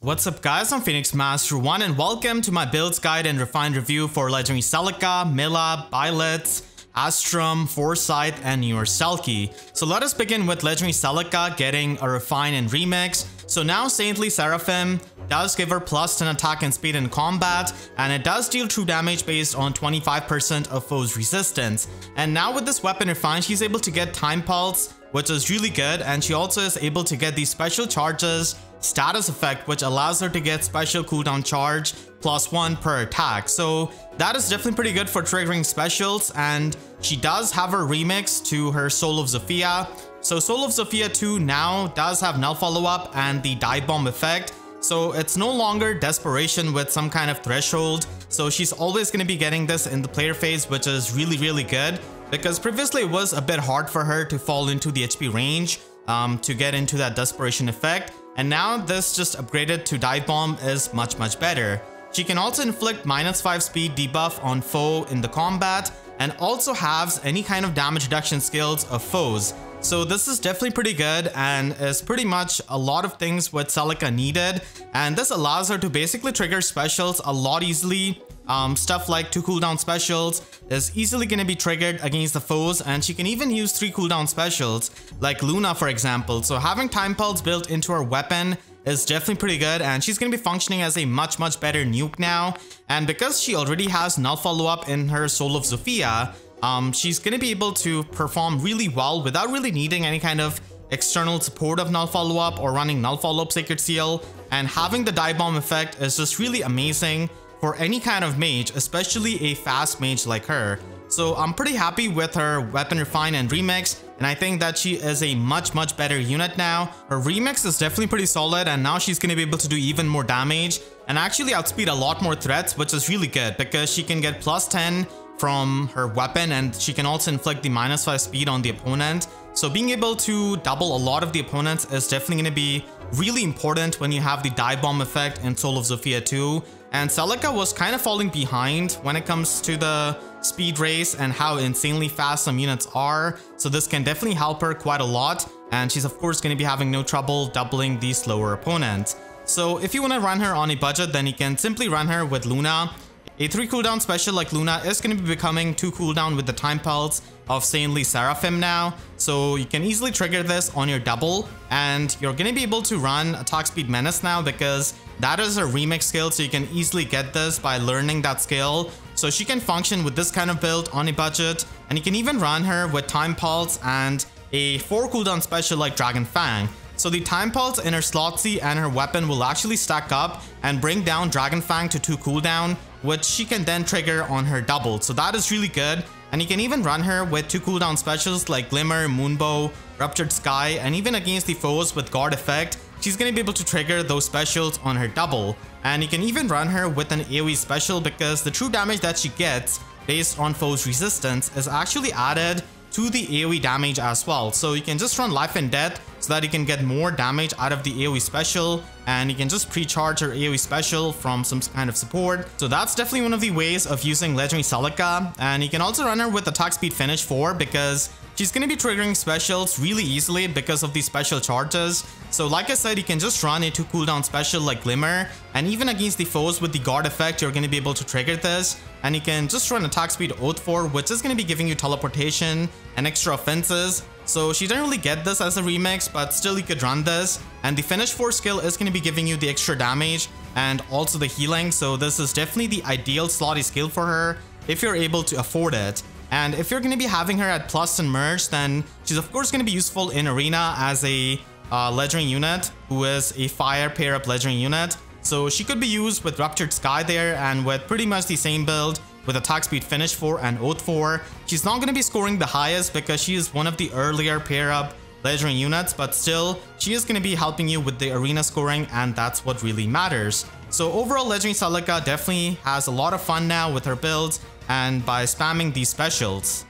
What's up guys, I'm Phoenix Master 1 and welcome to my builds guide and refined review for Legendary Celica, Mila, Byleths, Astram, Forsyth, and newer Selkie. So let us begin with Legendary Celica getting a refine and remix. So now Saintly Seraphim does give her plus 10 attack and speed in combat, and it does deal true damage based on 25% of foes' resistance. And now with this weapon refine, she's able to get Time Pulse, which is really good, and she also is able to get these special charges status effect, which allows her to get special cooldown charge +1 per attack. So that is definitely pretty good for triggering specials, and she does have her remix to her Soul of Zofia. So Soul of Zofia 2 now does have null follow-up and the dive bomb effect. So it's no longer desperation with some kind of threshold. So she's always going to be getting this in the player phase, which is really good, because previously it was a bit hard for her to fall into the HP range to get into that desperation effect. And now this just upgraded to dive bomb is much better. She can also inflict -5 speed debuff on foe in the combat, and also halves any kind of damage reduction skills of foes. So this is definitely pretty good and is pretty much a lot of things what Celica needed, and this allows her to basically trigger specials a lot easily. Stuff like 2 cooldown specials is easily going to be triggered against the foes, and she can even use 3 cooldown specials like Luna, for example. So having Time Pulse built into her weapon is definitely pretty good, and she's going to be functioning as a much better nuke now. And because she already has null follow-up in her Soul of Zofia, she's going to be able to perform really well without really needing any kind of external support of null follow-up or running null follow-up Sacred Seal. And having the dive bomb effect is just really amazing for any kind of mage, especially a fast mage like her. So I'm pretty happy with her weapon refine and remix, and I think that she is a much better unit now. Her remix is definitely pretty solid, and now she's going to be able to do even more damage and actually outspeed a lot more threats, which is really good because she can get +10 from her weapon, and she can also inflict the -5 speed on the opponent. So being able to double a lot of the opponents is definitely going to be really important when you have the dive bomb effect in Soul of Zofia 2. And Celica was kind of falling behind when it comes to the speed race and how insanely fast some units are. So this can definitely help her quite a lot. And she's of course going to be having no trouble doubling the slower opponents. So if you want to run her on a budget, then you can simply run her with Luna. A 3 cooldown special like Luna is going to be becoming 2 cooldown with the Time Pulse of Saintly Seraphim now. So you can easily trigger this on your double, and you're going to be able to run Attack Speed Menace now because that is a remix skill, so you can easily get this by learning that skill. So she can function with this kind of build on a budget, and you can even run her with Time Pulse and a 4 cooldown special like Dragon Fang. So the Time Pulse in her Slot C and her weapon will actually stack up and bring down Dragon Fang to 2 cooldown, which she can then trigger on her double. So that is really good. And you can even run her with 2 cooldown specials like Glimmer, Moonbow, Ruptured Sky, and even against the foes with Guard effect, she's going to be able to trigger those specials on her double. And you can even run her with an AoE special because the true damage that she gets based on foes' resistance is actually added to the AoE damage as well. So you can just run Life and Death so that you can get more damage out of the AoE special, and you can just pre-charge her AoE special from some kind of support. So that's definitely one of the ways of using Legendary Celica. And you can also run her with Attack Speed Finish 4 because she's going to be triggering specials really easily because of these special charges. So like I said, you can just run a 2 cooldown special like Glimmer, and even against the foes with the Guard effect, you're going to be able to trigger this. And you can just run Attack Speed Oath 4, which is going to be giving you teleportation and extra offenses. So she didn't really get this as a remix, but still you could run this. And the Finish 4 skill is going to be giving you the extra damage and also the healing. So this is definitely the ideal slotty skill for her if you're able to afford it. And if you're going to be having her at plus and merge, then she's of course going to be useful in Arena as a legendary unit who is a fire pair up legendary unit. So she could be used with Ruptured Sky there, and with pretty much the same build with Attack Speed Finish 4 and Oath 4. She's not going to be scoring the highest because she is one of the earlier pair up legendary units, but still she is going to be helping you with the arena scoring, and that's what really matters. So overall, Legendary Celica definitely has a lot of fun now with her builds and by spamming these specials.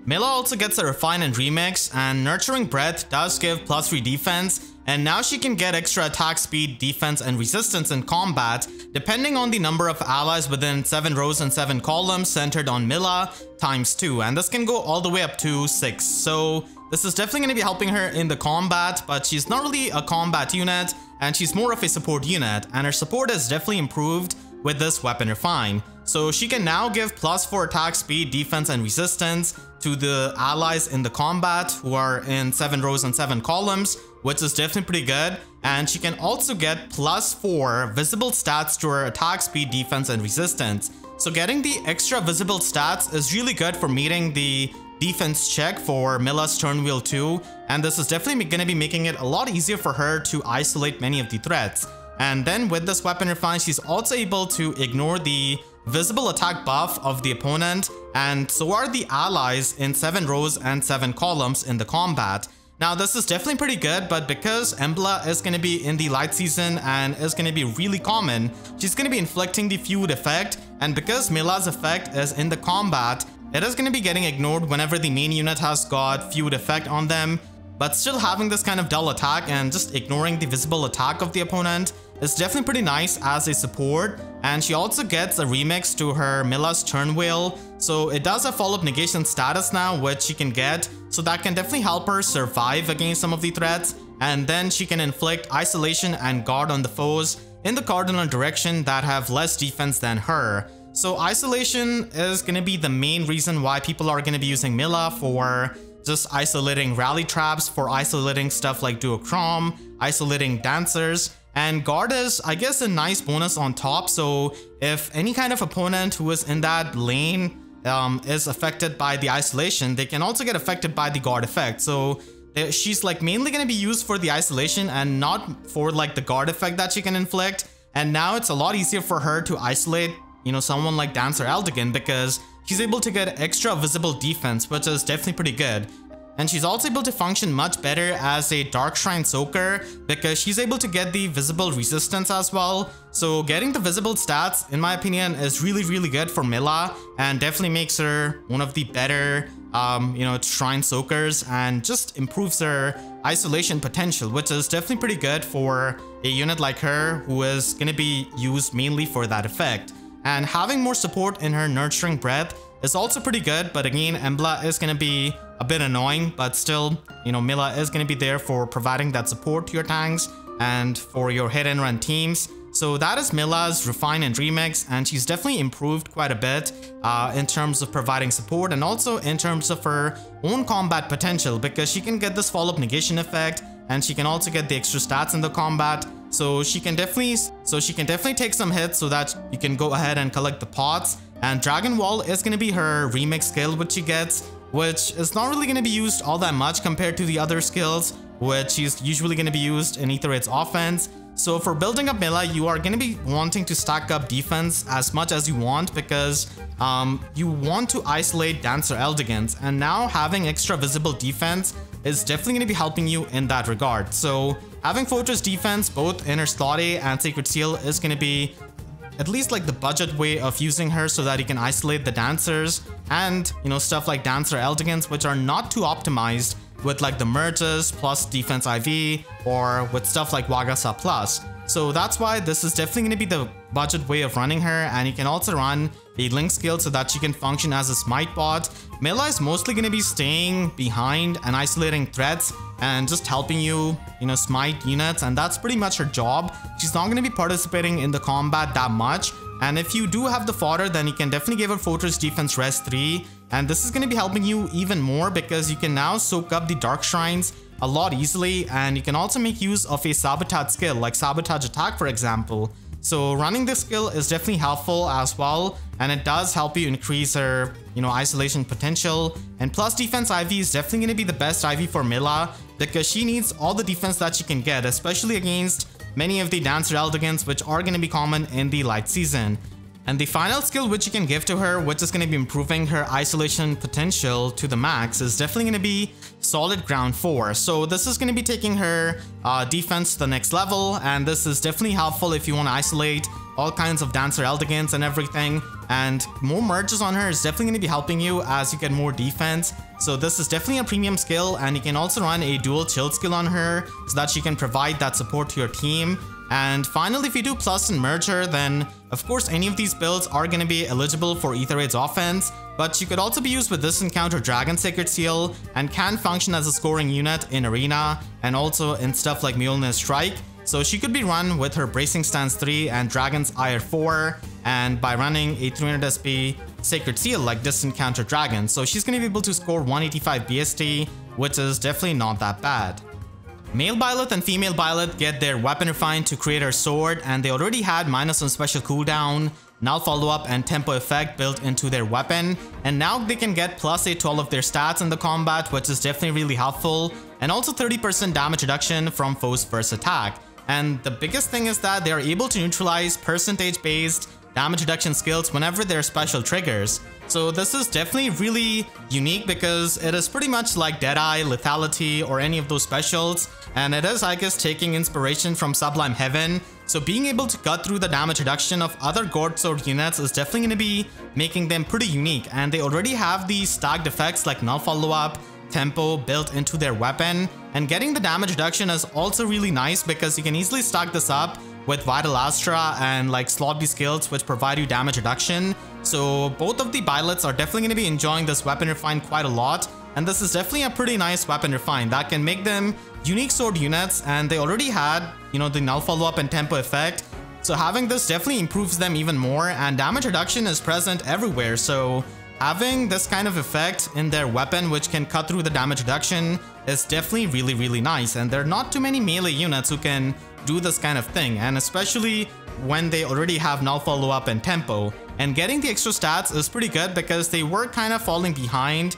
Mila also gets a refine and remix, and Nurturing Breath does give +3 defense, and now she can get extra attack speed, defense, and resistance in combat depending on the number of allies within 7 rows and 7 columns centered on Mila ×2, and this can go all the way up to 6. So this is definitely going to be helping her in the combat, but she's not really a combat unit, and she's more of a support unit, and her support is definitely improved with this weapon refine. So she can now give +4 attack, speed, defense, and resistance to the allies in the combat who are in 7 rows and 7 columns, which is definitely pretty good. And she can also get +4 visible stats to her attack, speed, defense, and resistance. So getting the extra visible stats is really good for meeting the defense check for Mila's Turnwheel 2, and this is definitely going to be making it a lot easier for her to isolate many of the threats. And then with this weapon refine, she's also able to ignore the visible attack buff of the opponent, and so are the allies in 7 rows and 7 columns in the combat. Now this is definitely pretty good, but because Embla is going to be in the light season and is going to be really common, she's going to be inflicting the feud effect, and because Mila's effect is in the combat, it is going to be getting ignored whenever the main unit has got feud effect on them. But still having this kind of dull attack and just ignoring the visible attack of the opponent is definitely pretty nice as a support. And she also gets a remix to her Mila's Turnwheel, so it does have follow-up negation status now, which she can get, so that can definitely help her survive against some of the threats. And then she can inflict isolation and guard on the foes in the cardinal direction that have less defense than her. So isolation is going to be the main reason why people are going to be using Mila, for just isolating rally traps, for isolating stuff like duochrome, isolating dancers. And guard is, I guess, a nice bonus on top. So if any kind of opponent who is in that lane is affected by the isolation, they can also get affected by the guard effect. So she's like mainly going to be used for the isolation and not for like the guard effect that she can inflict. And now it's a lot easier for her to isolate, you know, someone like Dancer Eldigan, because she's able to get extra visible defense, which is definitely pretty good. And she's also able to function much better as a Dark Shrine Soaker, because she's able to get the visible resistance as well. So getting the visible stats, in my opinion, is really good for Mila, and definitely makes her one of the better you know, Shrine Soakers, and just improves her isolation potential, which is definitely pretty good for a unit like her who is going to be used mainly for that effect. And having more support in her Nurturing Breath is also pretty good, but again, Embla is going to be a bit annoying, but still, you know, Mila is going to be there for providing that support to your tanks and for your hit and run teams. So that is Mila's Refine and Remix, and she's definitely improved quite a bit in terms of providing support, and also in terms of her own combat potential, because she can get this follow-up negation effect, and she can also get the extra stats in the combat. So she can definitely take some hits so that you can go ahead and collect the pots. And Dragon Wall is going to be her remix skill, which she gets, which is not really going to be used all that much compared to the other skills, which is usually going to be used in Aether Raids offense. So for building up Mila, you are going to be wanting to stack up defense as much as you want, because you want to isolate Dancer Eldigans, and now having extra visible defense is definitely going to be helping you in that regard. So having Fortress defense both in her Slot A and Sacred Seal is going to be at least like the budget way of using her, so that you can isolate the dancers and, you know, stuff like Dancer Eldigans, which are not too optimized with like the merges plus defense IV, or with stuff like Wagasa plus. So that's why this is definitely going to be the budget way of running her. And you can also run a Link skill so that she can function as a smite bot. Mila is mostly going to be staying behind and isolating threats and just helping you, you know, smite units, and that's pretty much her job. She's not going to be participating in the combat that much, and if you do have the fodder, then you can definitely give her Fortress Defense Rest 3, and this is going to be helping you even more, because you can now soak up the Dark Shrines a lot easily, and you can also make use of a Sabotage skill, like Sabotage Attack for example. So running this skill is definitely helpful as well, and it does help you increase her, you know, isolation potential. And plus defense IV is definitely going to be the best IV for Mila, because she needs all the defense that she can get, especially against many of the Dancer Eldigans, which are going to be common in the light season. And the final skill which you can give to her, which is going to be improving her isolation potential to the max, is definitely going to be Solid Ground 4. So this is going to be taking her defense to the next level, and this is definitely helpful if you want to isolate all kinds of Dancer Eldigans and everything. And more merges on her is definitely going to be helping you as you get more defense. So this is definitely a premium skill, and you can also run a dual chill skill on her so that she can provide that support to your team. And finally, if you do plus and merge her, then of course any of these builds are going to be eligible for Aether Raids offense, but you could also be used with this encounter Dragon Sacred Seal, and can function as a scoring unit in Arena and also in stuff like Mjolnir Strike. So she could be run with her Bracing Stance 3 and Dragon's Ire 4, and by running a 300 SP Sacred Seal like Distant Counter Dragon. So she's going to be able to score 185 BST, which is definitely not that bad. Male Byleth and female Byleth get their weapon refined to create her sword, and they already had -1 special cooldown, null follow-up, and tempo effect built into their weapon, and now they can get +8 to all of their stats in the combat, which is definitely really helpful, and also 30% damage reduction from foe's first attack. And the biggest thing is that they are able to neutralize percentage-based damage reduction skills whenever they're special triggers. So this is definitely really unique because it is pretty much like Deadeye, Lethality, or any of those specials, and it is, I guess, taking inspiration from Sublime Heaven. So being able to cut through the damage reduction of other God Sword units is definitely going to be making them pretty unique, and they already have these stacked effects like null follow-up, tempo built into their weapon, and getting the damage reduction is also really nice because you can easily stack this up with Vital Astra and like slot B skills which provide you damage reduction. So both of the Byleths are definitely going to be enjoying this weapon refine quite a lot, and this is definitely a pretty nice weapon refine that can make them unique sword units, and they already had, you know, the null follow-up and tempo effect. So having this definitely improves them even more, and damage reduction is present everywhere. So having this kind of effect in their weapon which can cut through the damage reduction is definitely really nice, and there are not too many melee units who can do this kind of thing, and especially when they already have null follow-up and tempo. And getting the extra stats is pretty good because they were kind of falling behind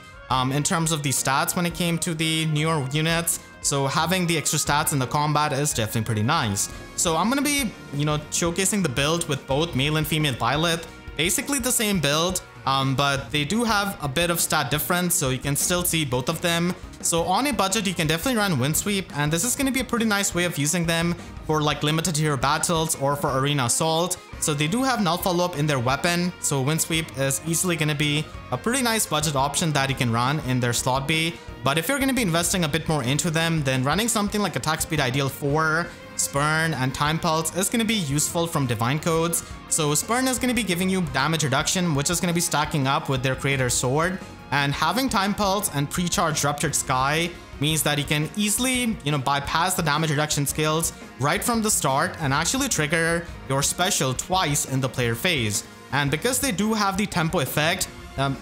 in terms of the stats when it came to the newer units. So having the extra stats in the combat is definitely pretty nice. So I'm gonna be, you know, showcasing the build with both male and female Byleth. Basically the same build, but they do have a bit of stat difference, so you can still see both of them. So on a budget, you can definitely run Windsweep, and this is going to be a pretty nice way of using them for like limited hero battles or for arena assault. So they do have null follow-up in their weapon, so Windsweep is easily going to be a pretty nice budget option that you can run in their slot B. But if you're going to be investing a bit more into them, then running something like Attack Speed Ideal 4, Spurn, and Time Pulse is going to be useful from Divine Codes. So Spurn is going to be giving you damage reduction, which is going to be stacking up with their Creator's Sword. And having Time Pulse and Precharged Ruptured Sky means that you can easily, you know, bypass the damage reduction skills right from the start and actually trigger your special twice in the player phase. And because they do have the tempo effect,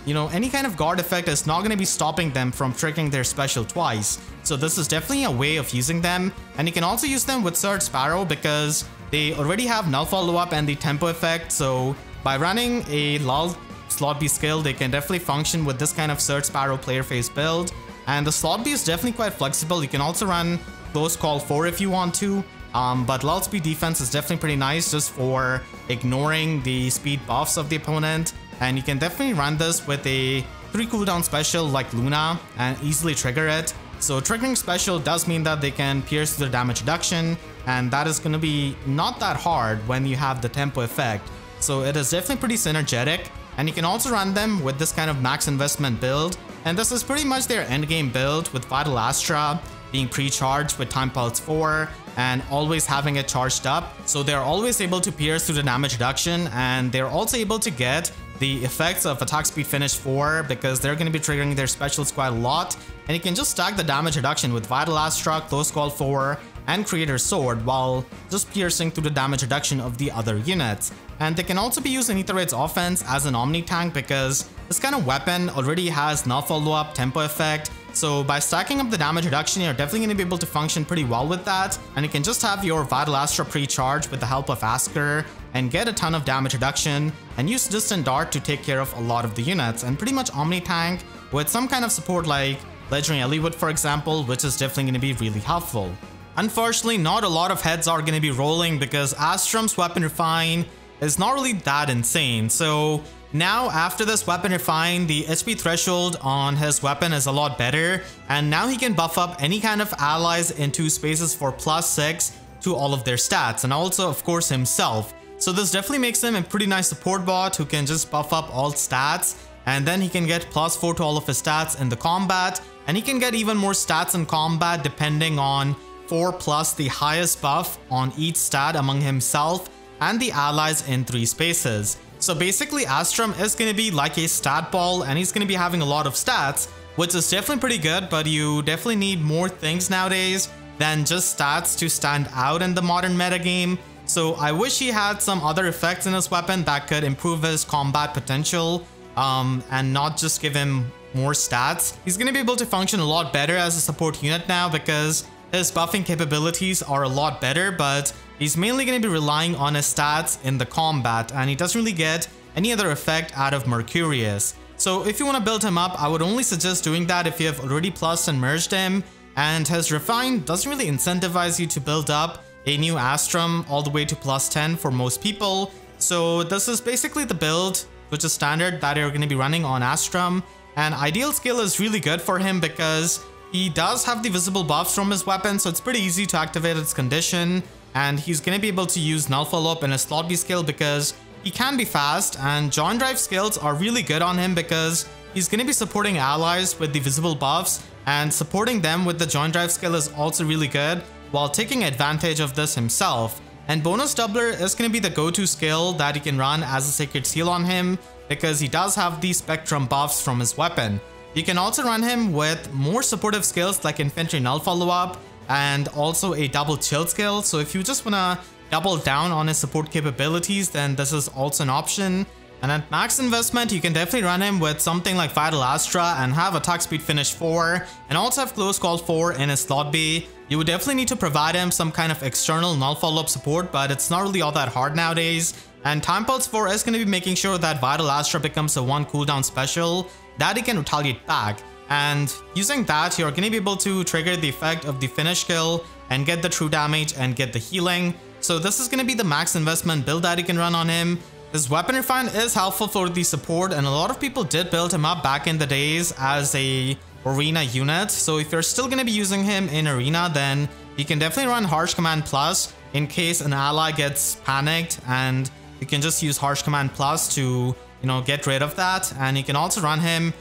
you know, any kind of guard effect is not going to be stopping them from triggering their special twice. So this is definitely a way of using them. And you can also use them with Surge Sparrow because they already have null follow-up and the tempo effect. So by running a lull slot B skill, they can definitely function with this kind of Surge Sparrow player phase build. And the slot B is definitely quite flexible. You can also run Close Call 4 if you want to. But lull speed defense is definitely pretty nice just for ignoring the speed buffs of the opponent. And you can definitely run this with a 3 cooldown special like Luna and easily trigger it. So triggering special does mean that they can pierce the damage reduction, and that is going to be not that hard when you have the tempo effect. So it is definitely pretty synergetic, and you can also run them with this kind of max investment build. And this is pretty much their endgame build with Vital Astra being pre-charged with Time Pulse 4 and always having it charged up. So they're always able to pierce through the damage reduction, and they're also able to get the effects of Attack Speed Finish 4 because they're going to be triggering their specials quite a lot. And you can just stack the damage reduction with Vital Astra, Close Call 4, and Creator's Sword while just piercing through the damage reduction of the other units. And they can also be used in Aether Raids offense as an Omni Tank because this kind of weapon already has null follow-up, tempo effect. So by stacking up the damage reduction, you're definitely going to be able to function pretty well with that. And you can just have your Vital Astra pre-charge with the help of Asker and get a ton of damage reduction and use Distant Dart to take care of a lot of the units, and pretty much Omni Tank with some kind of support like Legendary Celica, for example, which is definitely going to be really helpful. Unfortunately, not a lot of heads are going to be rolling because Astram's weapon refine is not really that insane. So now after this weapon refine, the HP threshold on his weapon is a lot better, and now he can buff up any kind of allies in 2 spaces for +6 to all of their stats, and also of course himself. So this definitely makes him a pretty nice support bot who can just buff up all stats, and then he can get +4 to all of his stats in the combat, and he can get even more stats in combat depending on 4+ the highest buff on each stat among himself and the allies in 3 spaces. So basically Astram is going to be like a stat ball, and he's going to be having a lot of stats, which is definitely pretty good, but you definitely need more things nowadays than just stats to stand out in the modern metagame. So I wish he had some other effects in his weapon that could improve his combat potential and not just give him more stats. He's going to be able to function a lot better as a support unit now because his buffing capabilities are a lot better, but he's mainly going to be relying on his stats in the combat, and he doesn't really get any other effect out of Mercurius. So if you want to build him up, I would only suggest doing that if you have already plussed and merged him, and his Refine doesn't really incentivize you to build up a new Astram all the way to +10 for most people. So this is basically the build, which is standard, that you're going to be running on Astram. And Ideal Skill is really good for him because he does have the visible buffs from his weapon, so it's pretty easy to activate its condition. And he's going to be able to use Null Follow-Up in his slot B skill because he can be fast, and Joint Drive skills are really good on him because he's going to be supporting allies with the visible buffs, and supporting them with the Joint Drive skill is also really good while taking advantage of this himself. And Bonus Doubler is going to be the go-to skill that he can run as a Sacred Seal on him because he does have the Spectrum buffs from his weapon. You can also run him with more supportive skills like Infantry Null Follow-Up and also a double chill skill. So if you just want to double down on his support capabilities, then this is also an option. And at max investment, you can definitely run him with something like Vital Astra and have attack speed finish 4 and also have close call 4 in his slot B. You would definitely need to provide him some kind of external null follow-up support, but it's not really all that hard nowadays. And Time Pulse 4 is going to be making sure that Vital Astra becomes a 1 cooldown special that he can retaliate back. And using that, you're going to be able to trigger the effect of the finish kill and get the true damage and get the healing. So this is going to be the max investment build that you can run on him. His Weapon Refine is helpful for the support, and a lot of people did build him up back in the days as a Arena unit. So if you're still going to be using him in Arena, then you can definitely run Harsh Command Plus in case an ally gets panicked, and you can just use Harsh Command Plus to, get rid of that. And you can also run him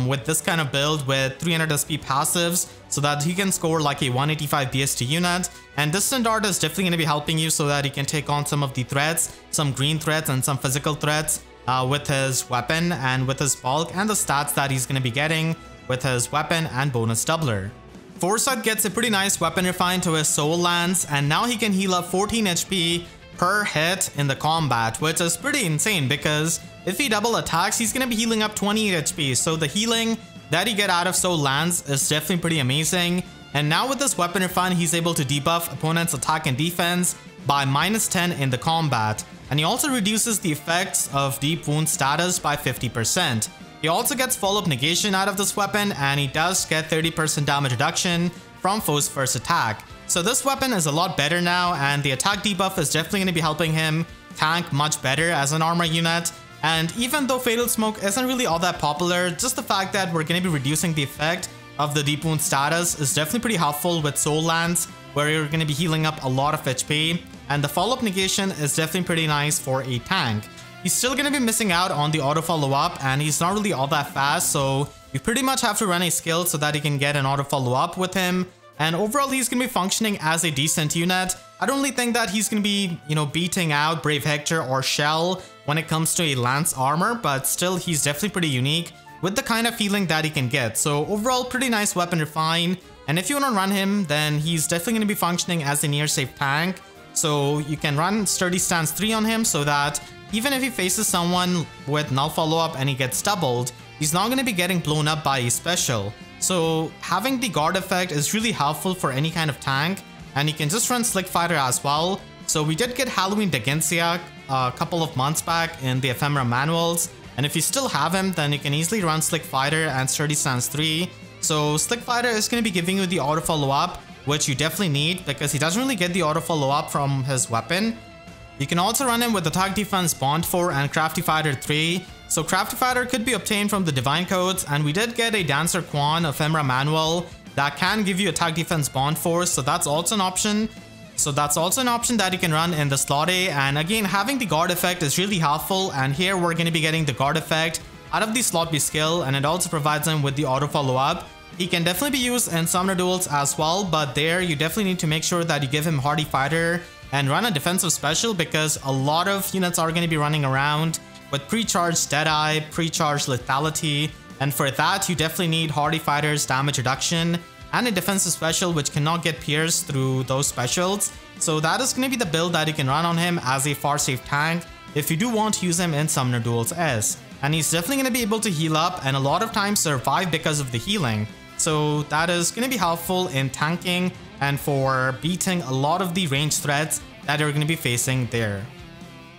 with this kind of build with 300 SP passives so that he can score like a 185 BST unit. And Distant Dart is definitely going to be helping you so that he can take on some of the threats, some green threats and some physical threats with his weapon and with his bulk and the stats that he's going to be getting with his weapon and bonus doubler. Forsyth gets a pretty nice weapon refine to his Soul Lance, and now he can heal up 14 HP per hit in the combat, which is pretty insane because if he double attacks, he's going to be healing up 28 HP. So the healing that you get out of Soul Lance is definitely pretty amazing. And now with this weapon refine, he's able to debuff opponent's attack and defense by -10 in the combat. And he also reduces the effects of deep wound status by 50%. He also gets follow-up negation out of this weapon, and he does get 30% damage reduction from foe's first attack. So this weapon is a lot better now, and the attack debuff is definitely going to be helping him tank much better as an armor unit. And even though Fatal Smoke isn't really all that popular, just the fact that we're going to be reducing the effect of the deep wound status is definitely pretty helpful with Soul Lance, where you're going to be healing up a lot of HP. And the follow-up negation is definitely pretty nice for a tank. He's still going to be missing out on the auto follow-up, and he's not really all that fast, so you pretty much have to run a skill so that you can get an auto follow-up with him. And overall, he's going to be functioning as a decent unit. I don't really think that he's going to be, beating out Brave Hector or Shell when it comes to a Lance armor, but still, he's definitely pretty unique with the kind of feeling that he can get. So overall, pretty nice weapon refine. And if you want to run him, then he's definitely going to be functioning as a near safe tank. So you can run Sturdy Stance 3 on him so that even if he faces someone with null follow-up and he gets doubled, he's not going to be getting blown up by a special. So having the guard effect is really helpful for any kind of tank, and you can just run Slick Fighter as well. So we did get Halloween Degensia a couple of months back in the Ephemera manuals, and if you still have him, then you can easily run Slick Fighter and Sturdy Stance 3. So Slick Fighter is going to be giving you the auto follow-up, which you definitely need because he doesn't really get the auto follow-up from his weapon. You can also run him with Attack Defense Bond 4 and Crafty Fighter 3. So Crafty Fighter could be obtained from the Divine Codes, and we did get a Dancer Quan Ephemera manual that can give you Attack Defense Bond 4, so that's also an option. That you can run in the slot A, and again, having the guard effect is really helpful, and here we're going to be getting the guard effect out of the slot B skill, and it also provides him with the auto follow-up. He can definitely be used in Summoner Duels as well, but there you definitely need to make sure that you give him Hardy Fighter and run a defensive special because a lot of units are going to be running around with pre-charged Deadeye, pre-charged Lethality, and for that you definitely need Hardy Fighter's damage reduction and a defensive special which cannot get pierced through those specials. So that is going to be the build that you can run on him as a far safe tank if you do want to use him in Summoner Duels S. And he's definitely going to be able to heal up and a lot of times survive because of the healing. So that is going to be helpful in tanking and for beating a lot of the ranged threats that you're going to be facing there.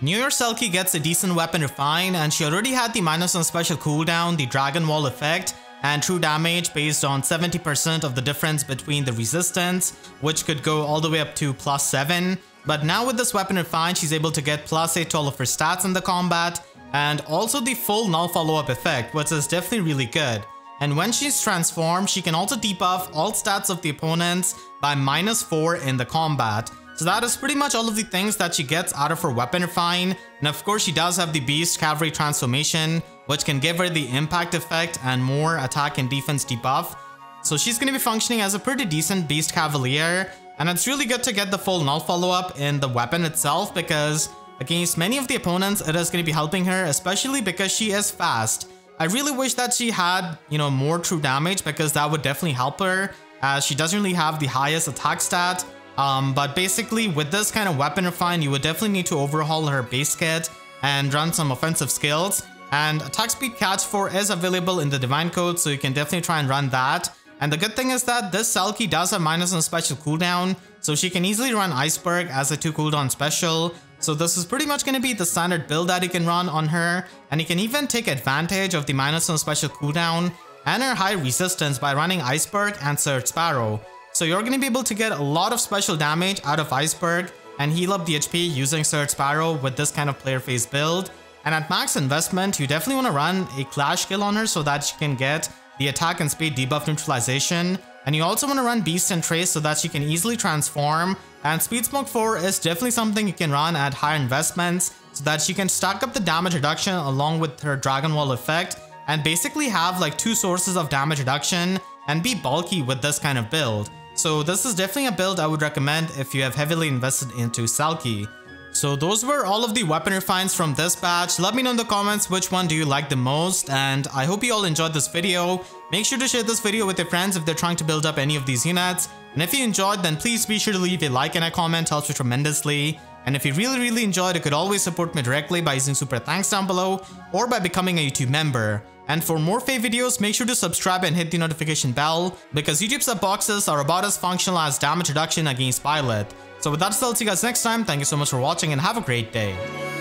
New Year Selkie gets a decent weapon refine, and she already had the -1 special cooldown, the Dragon Wall effect, and true damage based on 70% of the difference between the resistance, which could go all the way up to +7. But now with this weapon refine, she's able to get +8 to all of her stats in the combat, and also the full null follow-up effect, which is definitely really good. And when she's transformed, she can also debuff all stats of the opponents by -4 in the combat. So that is pretty much all of the things that she gets out of her weapon refine. And of course she does have the Beast Cavalry transformation, which can give her the impact effect and more attack and defense debuff. So she's going to be functioning as a pretty decent Beast Cavalier. And it's really good to get the full null follow-up in the weapon itself, because against many of the opponents it is going to be helping her, especially because she is fast. I really wish that she had, more true damage, because that would definitely help her, as she doesn't really have the highest attack stat. But basically with this kind of weapon refine, you would definitely need to overhaul her base kit and run some offensive skills. And attack speed catch 4 is available in the divine code, so you can definitely try and run that. And the good thing is that this Selkie does have -1 special cooldown, so she can easily run Iceberg as a 2 cooldown special. So this is pretty much going to be the standard build that you can run on her, and you can even take advantage of the -1 special cooldown and her high resistance by running Iceberg and Surge Sparrow. So you're going to be able to get a lot of special damage out of Iceberg and heal up the HP using Surge Sparrow with this kind of player phase build. And at max investment, you definitely want to run a Clash skill on her so that she can get the attack and speed debuff neutralization. And you also want to run Beast and Trace so that she can easily transform. And Speed Smoke 4 is definitely something you can run at higher investments so that she can stack up the damage reduction along with her Dragon Wall effect and basically have like 2 sources of damage reduction and be bulky with this kind of build. So this is definitely a build I would recommend if you have heavily invested into Selkie. So those were all of the weapon refines from this batch. Let me know in the comments which one do you like the most, and I hope you all enjoyed this video. Make sure to share this video with your friends if they're trying to build up any of these units. And if you enjoyed, then please be sure to leave a like and a comment, helps me tremendously. And if you really enjoyed, you could always support me directly by using super thanks down below or by becoming a YouTube member. And for more FEH videos, make sure to subscribe and hit the notification bell, because YouTube sub boxes are about as functional as damage reduction against Byleth. So with that, I'll see you guys next time. Thank you so much for watching and have a great day.